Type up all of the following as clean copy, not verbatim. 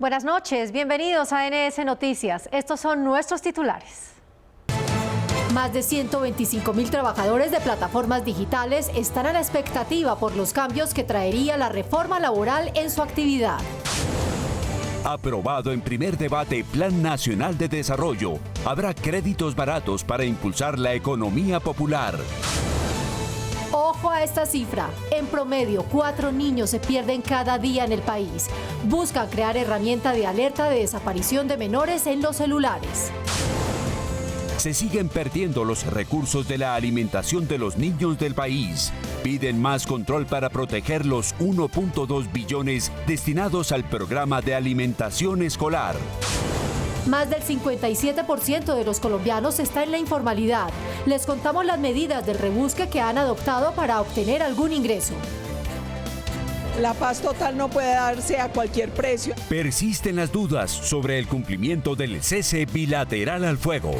Buenas noches, bienvenidos a NS Noticias. Estos son nuestros titulares. Más de 125.000 trabajadores de plataformas digitales están a la expectativa por los cambios que traería la reforma laboral en su actividad. Aprobado en primer debate Plan Nacional de Desarrollo. Habrá créditos baratos para impulsar la economía popular. Ojo a esta cifra. En promedio, 4 niños se pierden cada día en el país. Buscan crear herramienta de alerta de desaparición de menores en los celulares. Se siguen perdiendo los recursos de la alimentación de los niños del país. Piden más control para proteger los 1.2 billones destinados al programa de alimentación escolar. Más del 57% de los colombianos está en la informalidad. Les contamos las medidas del rebusque que han adoptado para obtener algún ingreso. La paz total no puede darse a cualquier precio. Persisten las dudas sobre el cumplimiento del cese bilateral al fuego.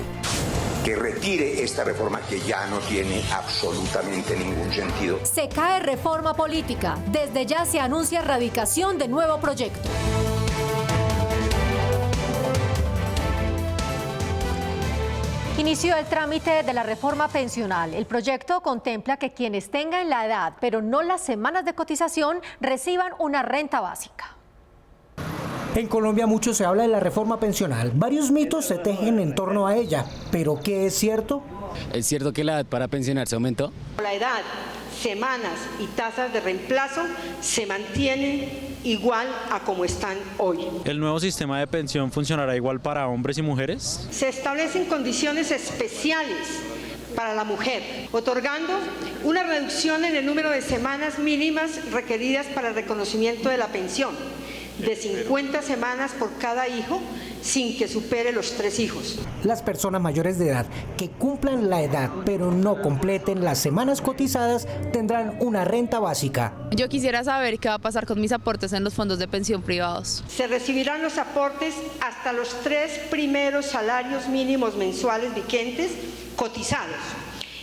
Que retire esta reforma que ya no tiene absolutamente ningún sentido. Se cae reforma política. Desde ya se anuncia erradicación de nuevo proyecto. Inició el trámite de la reforma pensional. El proyecto contempla que quienes tengan la edad, pero no las semanas de cotización, reciban una renta básica. En Colombia mucho se habla de la reforma pensional. Varios mitos se tejen en torno a ella. ¿Pero qué es cierto? ¿Es cierto que la edad para pensionarse aumentó? La edad, semanas y tasas de reemplazo se mantienen igual a como están hoy. ¿El nuevo sistema de pensión funcionará igual para hombres y mujeres? Se establecen condiciones especiales para la mujer, otorgando una reducción en el número de semanas mínimas requeridas para el reconocimiento de la pensión, de 50 semanas por cada hijo, sin que supere los 3 hijos. Las personas mayores de edad que cumplan la edad pero no completen las semanas cotizadas tendrán una renta básica. Yo quisiera saber qué va a pasar con mis aportes en los fondos de pensión privados. Se recibirán los aportes hasta los 3 primeros salarios mínimos mensuales vigentes cotizados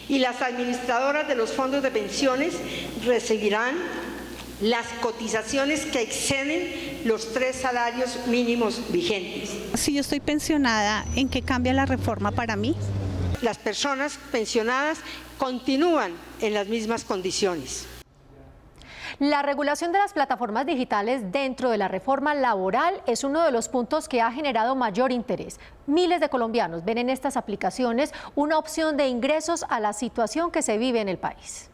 y las administradoras de los fondos de pensiones recibirán las cotizaciones que exceden los 3 salarios mínimos vigentes. Si yo estoy pensionada, ¿en qué cambia la reforma para mí? Las personas pensionadas continúan en las mismas condiciones. La regulación de las plataformas digitales dentro de la reforma laboral es uno de los puntos que ha generado mayor interés. Miles de colombianos ven en estas aplicaciones una opción de ingresos a la situación que se vive en el país.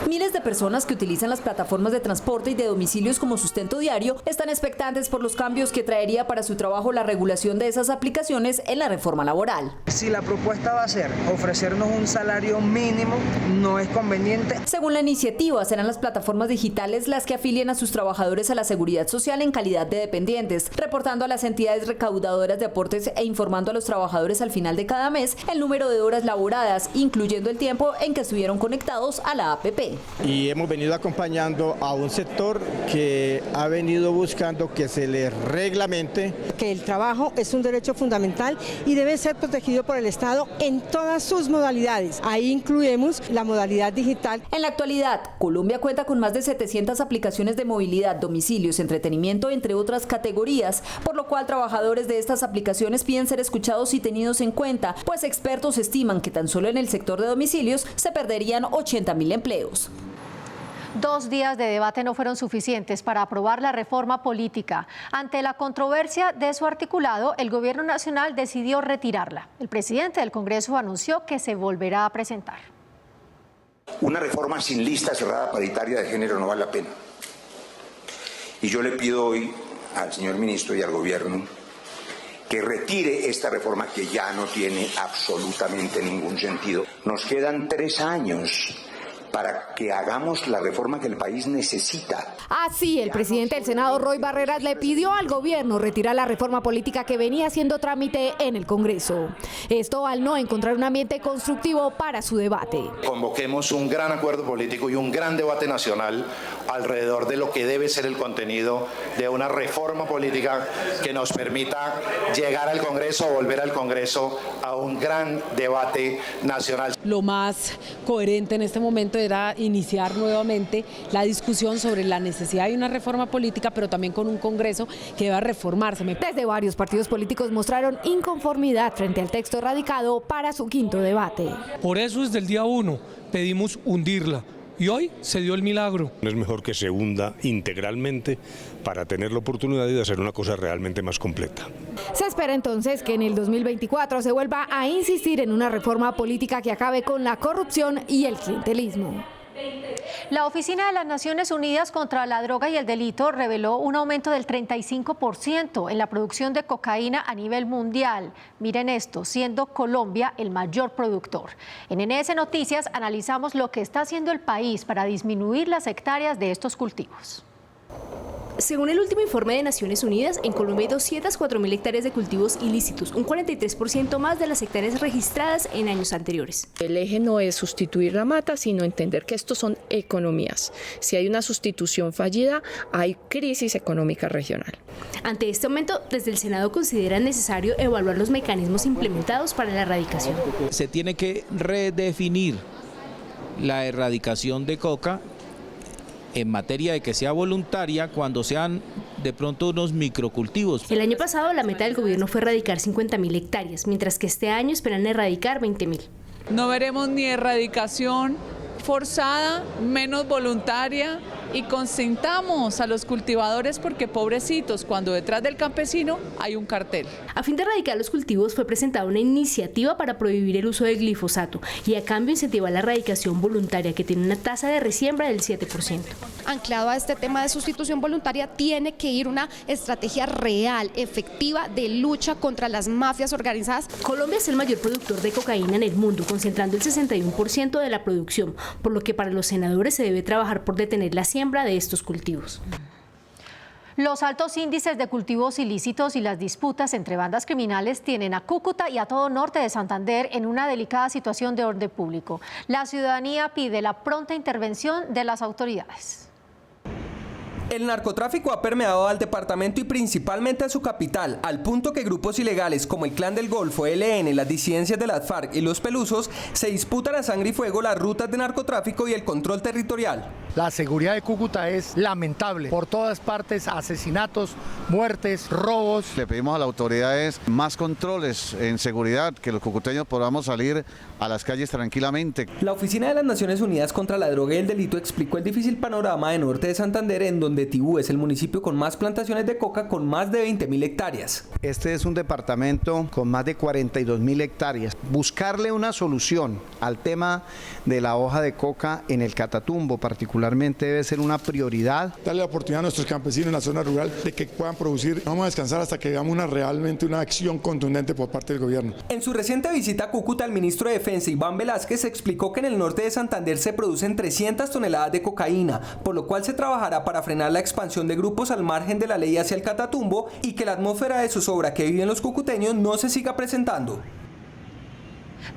Miles de personas que utilizan las plataformas de transporte y de domicilios como sustento diario están expectantes por los cambios que traería para su trabajo la regulación de esas aplicaciones en la reforma laboral. Si la propuesta va a ser ofrecernos un salario mínimo, no es conveniente. Según la iniciativa, serán las plataformas digitales las que afilien a sus trabajadores a la seguridad social en calidad de dependientes, reportando a las entidades recaudadoras de aportes e informando a los trabajadores al final de cada mes el número de horas laboradas, incluyendo el tiempo en que estuvieron conectados a la APP. Y hemos venido acompañando a un sector que ha venido buscando que se le reglamente. Que el trabajo es un derecho fundamental y debe ser protegido por el Estado en todas sus modalidades. Ahí incluimos la modalidad digital. En la actualidad, Colombia cuenta con más de 700 aplicaciones de movilidad, domicilios, entretenimiento, entre otras categorías, por lo cual trabajadores de estas aplicaciones piden ser escuchados y tenidos en cuenta, pues expertos estiman que tan solo en el sector de domicilios se perderían 80.000 empleos. 2 días de debate no fueron suficientes para aprobar la reforma política. Ante la controversia de su articulado, el Gobierno Nacional decidió retirarla. El presidente del Congreso anunció que se volverá a presentar. Una reforma sin lista cerrada paritaria de género no vale la pena. Y yo le pido hoy al señor ministro y al Gobierno que retire esta reforma que ya no tiene absolutamente ningún sentido. Nos quedan 3 años para que hagamos la reforma que el país necesita. Así, el presidente del Senado, Roy Barreras, le pidió al gobierno retirar la reforma política que venía haciendo trámite en el Congreso. Esto al no encontrar un ambiente constructivo para su debate. Convoquemos un gran acuerdo político y un gran debate nacional alrededor de lo que debe ser el contenido de una reforma política que nos permita llegar al Congreso, volver al Congreso a un gran debate nacional. Lo más coherente en este momento era iniciar nuevamente la discusión sobre la necesidad de una reforma política, pero también con un Congreso que deba reformarse. Desde varios partidos políticos mostraron inconformidad frente al texto radicado para su quinto debate. Por eso desde el día 1 pedimos hundirla. Y hoy se dio el milagro. Es mejor que se hunda integralmente para tener la oportunidad de hacer una cosa realmente más completa. Se espera entonces que en el 2024 se vuelva a insistir en una reforma política que acabe con la corrupción y el clientelismo. La Oficina de las Naciones Unidas contra la Droga y el Delito reveló un aumento del 35% en la producción de cocaína a nivel mundial. Miren esto, siendo Colombia el mayor productor. En NS Noticias analizamos lo que está haciendo el país para disminuir las hectáreas de estos cultivos. Según el último informe de Naciones Unidas, en Colombia hay 204.000 hectáreas de cultivos ilícitos, un 43% más de las hectáreas registradas en años anteriores. El eje no es sustituir la mata, sino entender que estos son economías. Si hay una sustitución fallida, hay crisis económica regional. Ante este aumento, desde el Senado consideran necesario evaluar los mecanismos implementados para la erradicación. Se tiene que redefinir la erradicación de coca en materia de que sea voluntaria cuando sean de pronto unos microcultivos. El año pasado la meta del gobierno fue erradicar 50.000 hectáreas, mientras que este año esperan erradicar 20.000. No veremos ni erradicación forzada, menos voluntaria, y consintamos a los cultivadores porque pobrecitos, cuando detrás del campesino hay un cartel. A fin de erradicar los cultivos fue presentada una iniciativa para prohibir el uso del glifosato y a cambio incentivar la erradicación voluntaria que tiene una tasa de resiembra del 7%. Anclado a este tema de sustitución voluntaria tiene que ir una estrategia real, efectiva de lucha contra las mafias organizadas. Colombia es el mayor productor de cocaína en el mundo, concentrando el 61% de la producción, por lo que para los senadores se debe trabajar por detener la siembra de estos cultivos. Los altos índices de cultivos ilícitos y las disputas entre bandas criminales tienen a Cúcuta y a todo norte de Santander en una delicada situación de orden público. La ciudadanía pide la pronta intervención de las autoridades. El narcotráfico ha permeado al departamento y principalmente a su capital, al punto que grupos ilegales como el Clan del Golfo, ELN, las disidencias de las FARC y los Pelusos se disputan a sangre y fuego las rutas de narcotráfico y el control territorial. La seguridad de Cúcuta es lamentable. Por todas partes, asesinatos, muertes, robos. Le pedimos a las autoridades más controles en seguridad, que los cucuteños podamos salir a las calles tranquilamente. La Oficina de las Naciones Unidas contra la Droga y el Delito explicó el difícil panorama de norte de Santander, en donde Tibú es el municipio con más plantaciones de coca, con más de 20.000 hectáreas. Este es un departamento con más de 42.000 hectáreas. Buscarle una solución al tema de la hoja de coca en el Catatumbo particularmente debe ser una prioridad. Darle la oportunidad a nuestros campesinos en la zona rural de que puedan producir. No vamos a descansar hasta que veamos realmente una acción contundente por parte del gobierno. En su reciente visita a Cúcuta, el ministro de Defensa, Iván Velázquez, explicó que en el norte de Santander se producen 300 toneladas de cocaína, por lo cual se trabajará para frenar la expansión de grupos al margen de la ley hacia el Catatumbo y que la atmósfera de zozobra que viven los cucuteños no se siga presentando.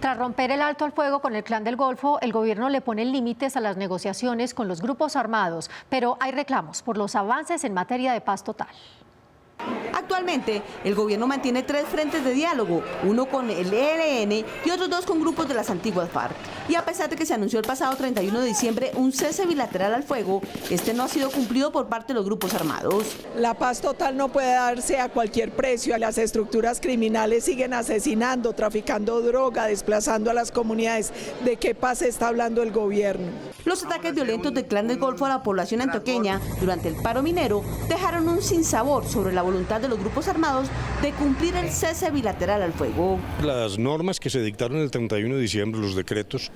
Tras romper el alto al fuego con el Clan del Golfo, el gobierno le pone límites a las negociaciones con los grupos armados, pero hay reclamos por los avances en materia de paz total. Actualmente, el gobierno mantiene 3 frentes de diálogo, uno con el ELN y otros 2 con grupos de las antiguas FARC. Y a pesar de que se anunció el pasado 31 de diciembre un cese bilateral al fuego, este no ha sido cumplido por parte de los grupos armados. La paz total no puede darse a cualquier precio. Las estructuras criminales siguen asesinando, traficando droga, desplazando a las comunidades. ¿De qué paz está hablando el gobierno? Los ataques violentos del Clan del Golfo a la población antioqueña durante el paro minero dejaron un sinsabor sobre la voluntad de los grupos armados de cumplir el cese bilateral al fuego. Las normas que se dictaron el 31 de diciembre, los decretos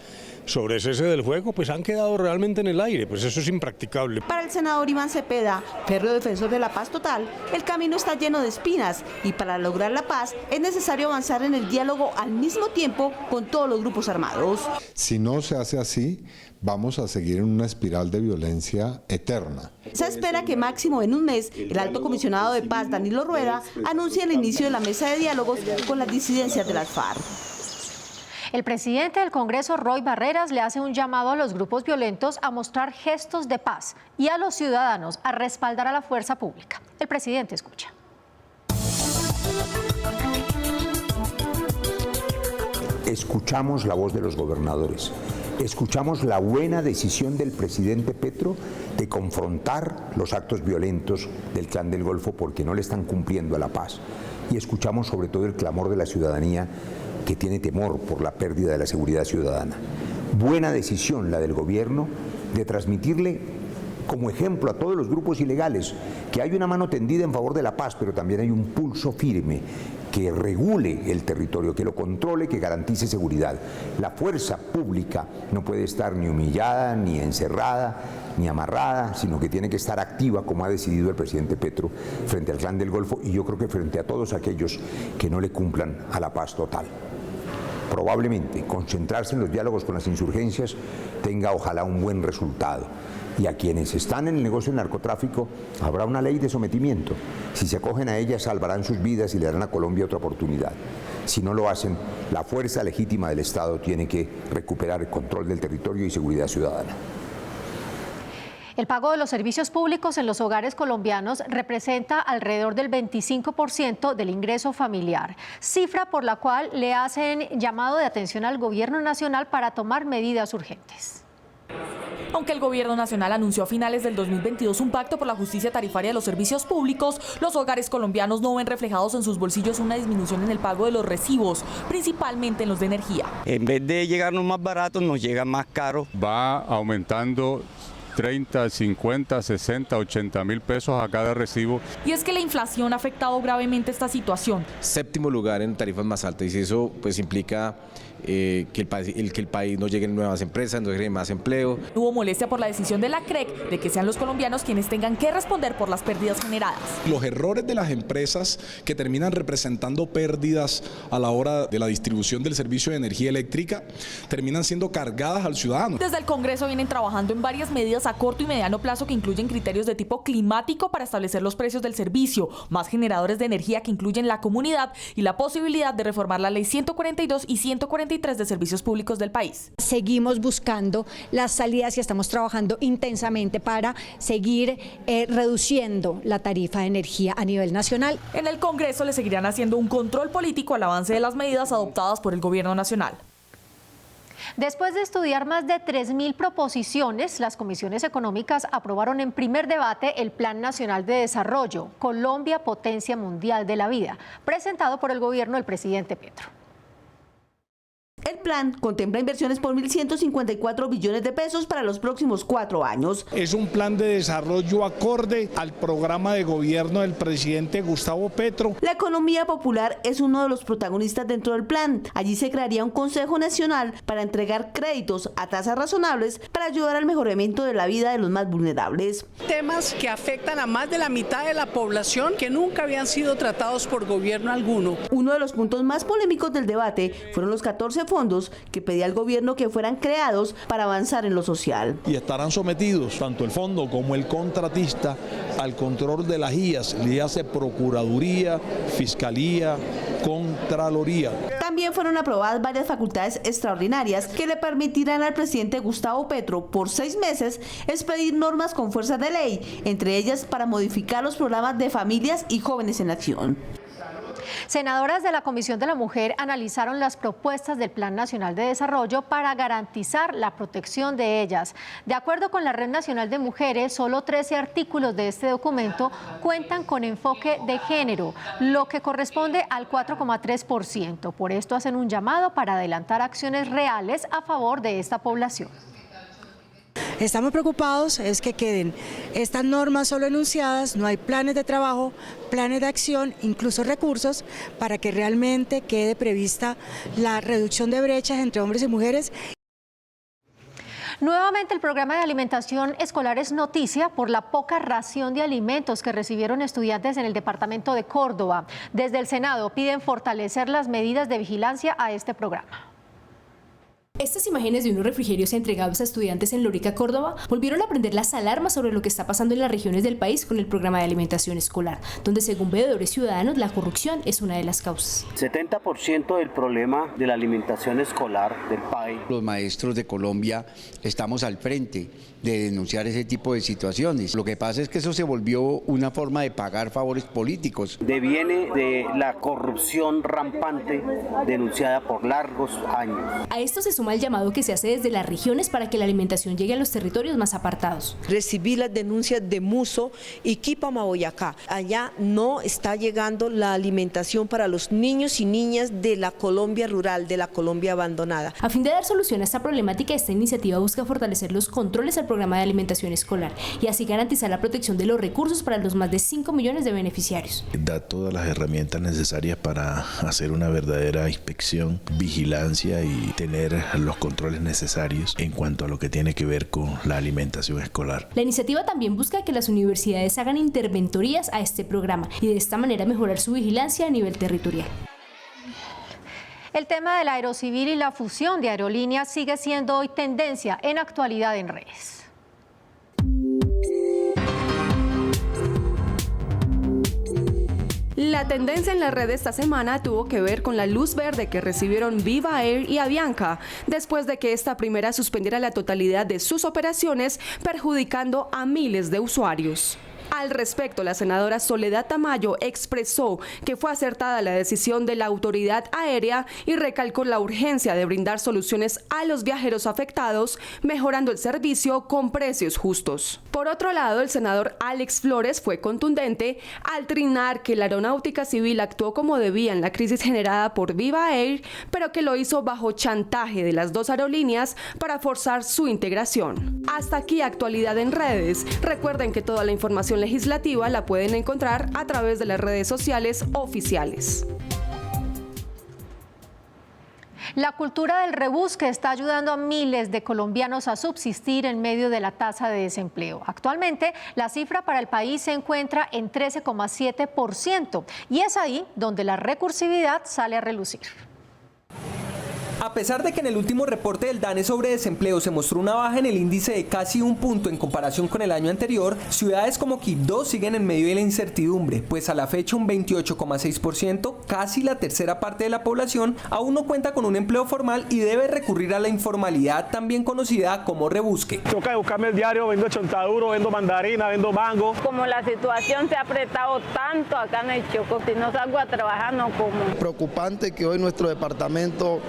sobre cese del fuego, pues han quedado realmente en el aire, pues eso es impracticable. Para el senador Iván Cepeda, férreo defensor de la paz total, el camino está lleno de espinas y para lograr la paz es necesario avanzar en el diálogo al mismo tiempo con todos los grupos armados. Si no se hace así, vamos a seguir en una espiral de violencia eterna. Se espera que máximo en un mes el alto comisionado de paz, Danilo Rueda, anuncie el inicio de la mesa de diálogos con las disidencias de las FARC. El presidente del Congreso, Roy Barreras, le hace un llamado a los grupos violentos a mostrar gestos de paz y a los ciudadanos a respaldar a la fuerza pública. El presidente escucha. Escuchamos la voz de los gobernadores Escuchamos la buena decisión del presidente Petro de confrontar los actos violentos del Clan del Golfo porque no le están cumpliendo a la paz. Y escuchamos sobre todo el clamor de la ciudadanía que tiene temor por la pérdida de la seguridad ciudadana. Buena decisión la del gobierno de transmitirle como ejemplo a todos los grupos ilegales que hay una mano tendida en favor de la paz, pero también hay un pulso firme que regule el territorio, que lo controle, que garantice seguridad. La fuerza pública no puede estar ni humillada, ni encerrada, ni amarrada, sino que tiene que estar activa, como ha decidido el presidente Petro, frente al Clan del Golfo y yo creo que frente a todos aquellos que no le cumplan a la paz total. Probablemente concentrarse en los diálogos con las insurgencias tenga ojalá un buen resultado. Y a quienes están en el negocio del narcotráfico habrá una ley de sometimiento. Si se acogen a ella salvarán sus vidas y le darán a Colombia otra oportunidad. Si no lo hacen, la fuerza legítima del Estado tiene que recuperar el control del territorio y seguridad ciudadana. El pago de los servicios públicos en los hogares colombianos representa alrededor del 25% del ingreso familiar, cifra por la cual le hacen llamado de atención al gobierno nacional para tomar medidas urgentes. Aunque el gobierno nacional anunció a finales del 2022 un pacto por la justicia tarifaria de los servicios públicos, los hogares colombianos no ven reflejados en sus bolsillos una disminución en el pago de los recibos, principalmente en los de energía. En vez de llegarnos más baratos, nos llegan más caros. Va aumentando 30, 50, 60, 80 mil pesos a cada recibo. Y es que la inflación ha afectado gravemente esta situación. Séptimo lugar en tarifas más altas y eso pues implica que el país no lleguen nuevas empresas, no lleguen más empleo. Hubo molestia por la decisión de la CREC de que sean los colombianos quienes tengan que responder por las pérdidas generadas. Los errores de las empresas que terminan representando pérdidas a la hora de la distribución del servicio de energía eléctrica terminan siendo cargadas al ciudadano. Desde el Congreso vienen trabajando en varias medidas a corto y mediano plazo que incluyen criterios de tipo climático para establecer los precios del servicio, más generadores de energía que incluyen la comunidad y la posibilidad de reformar la ley 142 y 143 de servicios públicos del país. Seguimos buscando las salidas y estamos trabajando intensamente para seguir reduciendo la tarifa de energía a nivel nacional. En el Congreso le seguirán haciendo un control político al avance de las medidas adoptadas por el gobierno nacional. Después de estudiar más de 3.000 proposiciones, las comisiones económicas aprobaron en primer debate el Plan Nacional de Desarrollo, Colombia, Potencia Mundial de la Vida, presentado por el gobierno del presidente Petro. El plan contempla inversiones por 1.154 billones de pesos para los próximos 4 años. Es un plan de desarrollo acorde al programa de gobierno del presidente Gustavo Petro. La economía popular es uno de los protagonistas dentro del plan. Allí se crearía un Consejo Nacional para entregar créditos a tasas razonables para ayudar al mejoramiento de la vida de los más vulnerables. Temas que afectan a más de la mitad de la población que nunca habían sido tratados por gobierno alguno. Uno de los puntos más polémicos del debate fueron los 14 fondos que pedía el gobierno que fueran creados para avanzar en lo social. Y estarán sometidos, tanto el fondo como el contratista, al control de las IAS, le hace Procuraduría, Fiscalía, Contraloría. También fueron aprobadas varias facultades extraordinarias que le permitirán al presidente Gustavo Petro por 6 meses expedir normas con fuerza de ley, entre ellas para modificar los programas de familias y jóvenes en acción. Senadoras de la Comisión de la Mujer analizaron las propuestas del Plan Nacional de Desarrollo para garantizar la protección de ellas. De acuerdo con la Red Nacional de Mujeres, solo 13 artículos de este documento cuentan con enfoque de género, lo que corresponde al 4,3%. Por esto hacen un llamado para adelantar acciones reales a favor de esta población. Estamos preocupados es que queden estas normas solo enunciadas, no hay planes de trabajo, planes de acción, incluso recursos para que realmente quede prevista la reducción de brechas entre hombres y mujeres. Nuevamente el programa de alimentación escolar es noticia por la poca ración de alimentos que recibieron estudiantes en el departamento de Córdoba. Desde el Senado piden fortalecer las medidas de vigilancia a este programa. Estas imágenes de unos refrigerios entregados a estudiantes en Lorica, Córdoba, volvieron a prender las alarmas sobre lo que está pasando en las regiones del país con el programa de alimentación escolar, donde según veedores ciudadanos la corrupción es una de las causas. 70% del problema de la alimentación escolar del país. Los maestros de Colombia estamos al frente de denunciar ese tipo de situaciones. Lo que pasa es que eso se volvió una forma de pagar favores políticos. Deviene de la corrupción rampante denunciada por largos años. A esto se suma suma el llamado que se hace desde las regiones para que la alimentación llegue a los territorios más apartados. Recibí las denuncias de Muso y Quipama, Boyacá. Allá no está llegando la alimentación para los niños y niñas de la Colombia rural, de la Colombia abandonada. A fin de dar solución a esta problemática, esta iniciativa busca fortalecer los controles al programa de alimentación escolar y así garantizar la protección de los recursos para los más de 5 millones de beneficiarios. Da todas las herramientas necesarias para hacer una verdadera inspección, vigilancia y tener los controles necesarios en cuanto a lo que tiene que ver con la alimentación escolar. La iniciativa también busca que las universidades hagan interventorías a este programa y de esta manera mejorar su vigilancia a nivel territorial. El tema del aerocivil y la fusión de aerolíneas sigue siendo hoy tendencia en actualidad en redes. La tendencia en la red esta semana tuvo que ver con la luz verde que recibieron Viva Air y Avianca, después de que esta primera suspendiera la totalidad de sus operaciones, perjudicando a miles de usuarios. Al respecto, la senadora Soledad Tamayo expresó que fue acertada la decisión de la autoridad aérea y recalcó la urgencia de brindar soluciones a los viajeros afectados, mejorando el servicio con precios justos. Por otro lado, el senador Alex Flores fue contundente al trinar que la aeronáutica civil actuó como debía en la crisis generada por Viva Air, pero que lo hizo bajo chantaje de las dos aerolíneas para forzar su integración. Hasta aquí actualidad en redes. Recuerden que toda la información legislativa la pueden encontrar a través de las redes sociales oficiales. La cultura del rebusque está ayudando a miles de colombianos a subsistir en medio de la tasa de desempleo. Actualmente, la cifra para el país se encuentra en 13,7% y es ahí donde la recursividad sale a relucir. A pesar de que en el último reporte del DANE sobre desempleo se mostró una baja en el índice de casi 1 punto en comparación con el año anterior, ciudades como Quibdó siguen en medio de la incertidumbre, pues a la fecha un 28,6%, casi la tercera parte de la población, aún no cuenta con un empleo formal y debe recurrir a la informalidad, también conocida como rebusque. Toca buscarme el diario, vendo chontaduro, vendo mandarina, vendo mango. Como la situación se ha apretado tanto acá en el Chocó, si no salgo a trabajar no como. Preocupante que hoy nuestro departamento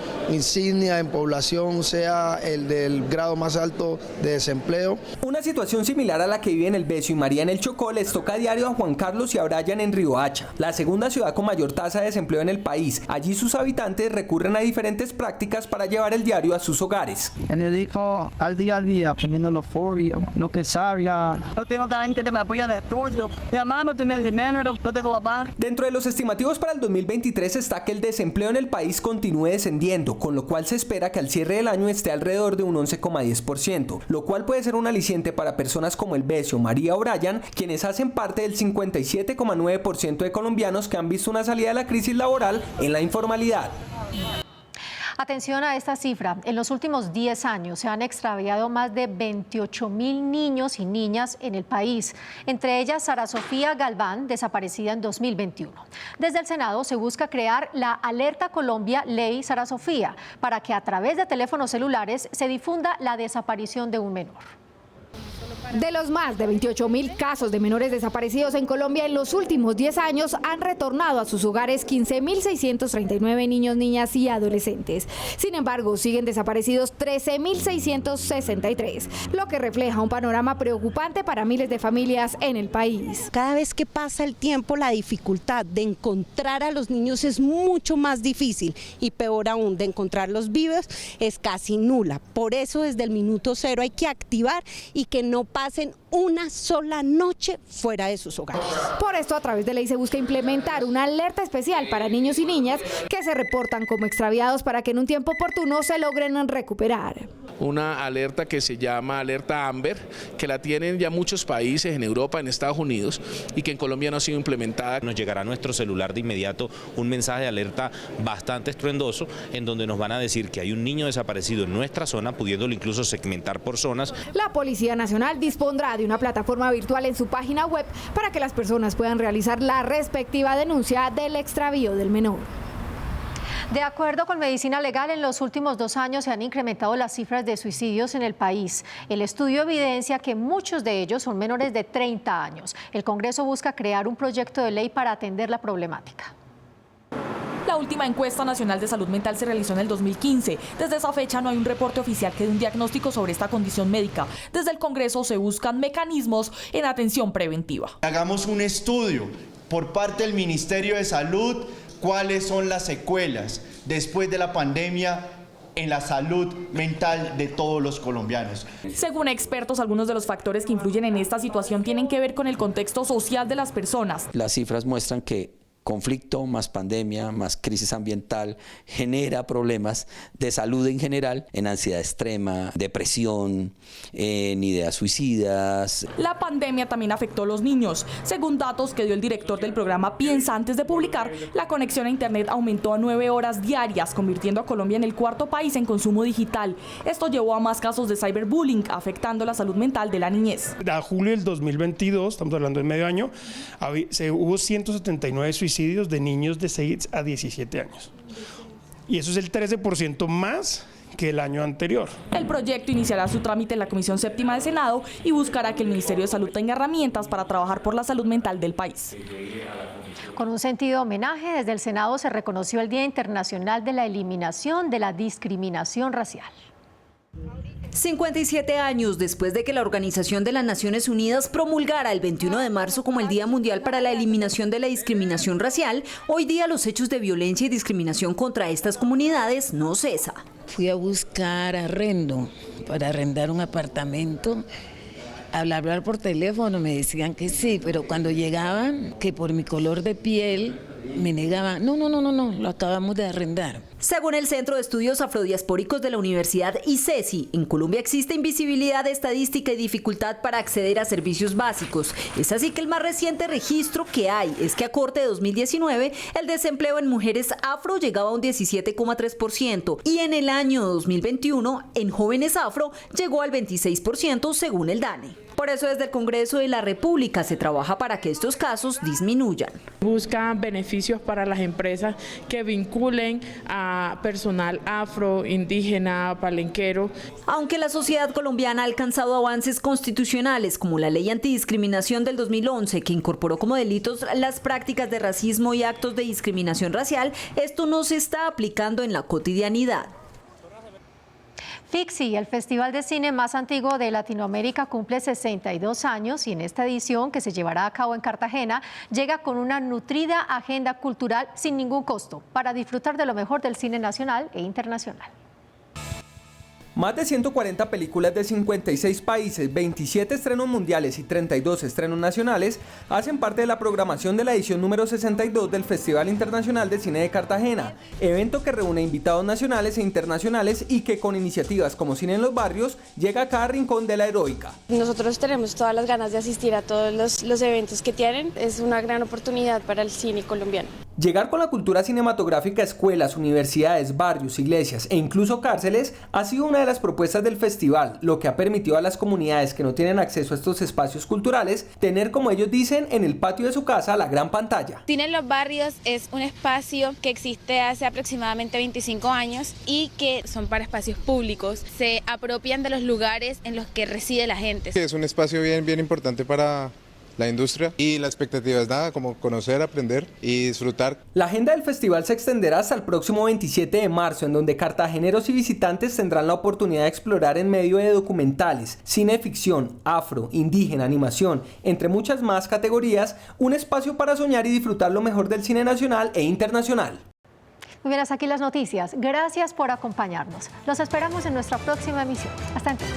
insignia en población sea el del grado más alto de desempleo. Una situación similar a la que vive en El Besio y María en el Chocó les toca a diario a Juan Carlos y a Brian en Riohacha, la segunda ciudad con mayor tasa de desempleo en el país. Allí sus habitantes recurren a diferentes prácticas para llevar el diario a sus hogares. Me dedico al día poniendo los folios, lo que salga. No tengo gente que me apoya de estudio. Mi mamá no tiene dinero, no tengo papá. Dentro de los estimativos para el 2023 está que el desempleo en el país continúe descendiendo, con lo cual se espera que al cierre del año esté alrededor de un 11,10%, lo cual puede ser un aliciente para personas como El Besio, María o Brian, quienes hacen parte del 57,9% de colombianos que han visto una salida de la crisis laboral en la informalidad. Atención a esta cifra. En los últimos 10 años se han extraviado más de 28.000 niños y niñas en el país, entre ellas Sara Sofía Galván, desaparecida en 2021. Desde el Senado se busca crear la Alerta Colombia Ley Sara Sofía para que a través de teléfonos celulares se difunda la desaparición de un menor. De los más de 28.000 casos de menores desaparecidos en Colombia en los últimos 10 años, han retornado a sus hogares 15.639 niños, niñas y adolescentes. Sin embargo, siguen desaparecidos 13.663, lo que refleja un panorama preocupante para miles de familias en el país. Cada vez que pasa el tiempo, la dificultad de encontrar a los niños es mucho más difícil y peor aún, de encontrarlos vivos es casi nula. Por eso, desde el minuto cero hay que activar y que no pasen una sola noche fuera de sus hogares. Por esto, a través de ley se busca implementar una alerta especial para niños y niñas que se reportan como extraviados para que en un tiempo oportuno se logren recuperar. Una alerta que se llama alerta Amber, que la tienen ya muchos países en Europa, en Estados Unidos, y que en Colombia no ha sido implementada. Nos llegará a nuestro celular de inmediato un mensaje de alerta bastante estruendoso en donde nos van a decir que hay un niño desaparecido en nuestra zona, pudiéndolo incluso segmentar por zonas. La Policía Nacional dispondrá de una plataforma virtual en su página web para que las personas puedan realizar la respectiva denuncia del extravío del menor. De acuerdo con Medicina Legal, en los últimos 2 años se han incrementado las cifras de suicidios en el país. El estudio evidencia que muchos de ellos son menores de 30 años. El Congreso busca crear un proyecto de ley para atender la problemática. La última encuesta nacional de salud mental se realizó en el 2015. Desde esa fecha no hay un reporte oficial que dé un diagnóstico sobre esta condición médica. Desde el Congreso se buscan mecanismos en atención preventiva. Hagamos un estudio por parte del Ministerio de Salud, cuáles son las secuelas después de la pandemia en la salud mental de todos los colombianos. Según expertos, algunos de los factores que influyen en esta situación tienen que ver con el contexto social de las personas. Las cifras muestran que conflicto más pandemia más crisis ambiental genera problemas de salud en general, en ansiedad extrema, depresión, en ideas suicidas. La pandemia también afectó a los niños. Según datos que dio el director del programa Piensa antes de publicar, la conexión a internet aumentó a 9 horas diarias, convirtiendo a Colombia en el cuarto país en consumo digital. Esto llevó a más casos de cyberbullying, afectando la salud mental de la niñez. A julio del 2022, estamos hablando de medio año, hubo 179 suicidios de niños de 6 a 17 años. Y eso es el 13% más que el año anterior. El proyecto iniciará su trámite en la Comisión Séptima del Senado y buscará que el Ministerio de Salud tenga herramientas para trabajar por la salud mental del país. Con un sentido homenaje, desde el Senado se reconoció el Día Internacional de la Eliminación de la Discriminación Racial. 57 años después de que la Organización de las Naciones Unidas promulgara el 21 de marzo como el Día Mundial para la Eliminación de la Discriminación Racial, hoy día los hechos de violencia y discriminación contra estas comunidades no cesan. Fui a buscar arrendo para arrendar un apartamento. Al hablar por teléfono me decían que sí, pero cuando llegaban, que por mi color de piel me negaban. No, lo acabamos de arrendar. Según el Centro de Estudios Afrodiaspóricos de la Universidad ICESI, en Colombia existe invisibilidad estadística y dificultad para acceder a servicios básicos. Es así que el más reciente registro que hay es que a corte de 2019 el desempleo en mujeres afro llegaba a un 17,3% y en el año 2021 en jóvenes afro llegó al 26% según el DANE. Por eso desde el Congreso de la República se trabaja para que estos casos disminuyan. Buscan beneficios para las empresas que vinculen a personal afro, indígena, palenquero. Aunque la sociedad colombiana ha alcanzado avances constitucionales como la Ley Antidiscriminación del 2011, que incorporó como delitos las prácticas de racismo y actos de discriminación racial, esto no se está aplicando en la cotidianidad. FICSI, el festival de cine más antiguo de Latinoamérica, cumple 62 años y en esta edición, que se llevará a cabo en Cartagena, llega con una nutrida agenda cultural sin ningún costo para disfrutar de lo mejor del cine nacional e internacional. Más de 140 películas de 56 países, 27 estrenos mundiales y 32 estrenos nacionales hacen parte de la programación de la edición número 62 del Festival Internacional de Cine de Cartagena, evento que reúne invitados nacionales e internacionales y que con iniciativas como Cine en los Barrios llega a cada rincón de la heroica. Nosotros tenemos todas las ganas de asistir a todos los eventos que tienen, es una gran oportunidad para el cine colombiano. Llegar con la cultura cinematográfica a escuelas, universidades, barrios, iglesias e incluso cárceles ha sido una de las propuestas del festival, lo que ha permitido a las comunidades que no tienen acceso a estos espacios culturales tener, como ellos dicen, en el patio de su casa la gran pantalla. Cine en los Barrios es un espacio que existe hace aproximadamente 25 años y que son para espacios públicos, se apropian de los lugares en los que reside la gente. Es un espacio bien importante para la industria y la expectativa es nada, como conocer, aprender y disfrutar. La agenda del festival se extenderá hasta el próximo 27 de marzo, en donde cartageneros y visitantes tendrán la oportunidad de explorar en medio de documentales, cine de ficción, afro, indígena, animación, entre muchas más categorías, un espacio para soñar y disfrutar lo mejor del cine nacional e internacional. Muy bien, hasta aquí las noticias. Gracias por acompañarnos. Los esperamos en nuestra próxima emisión. Hasta entonces.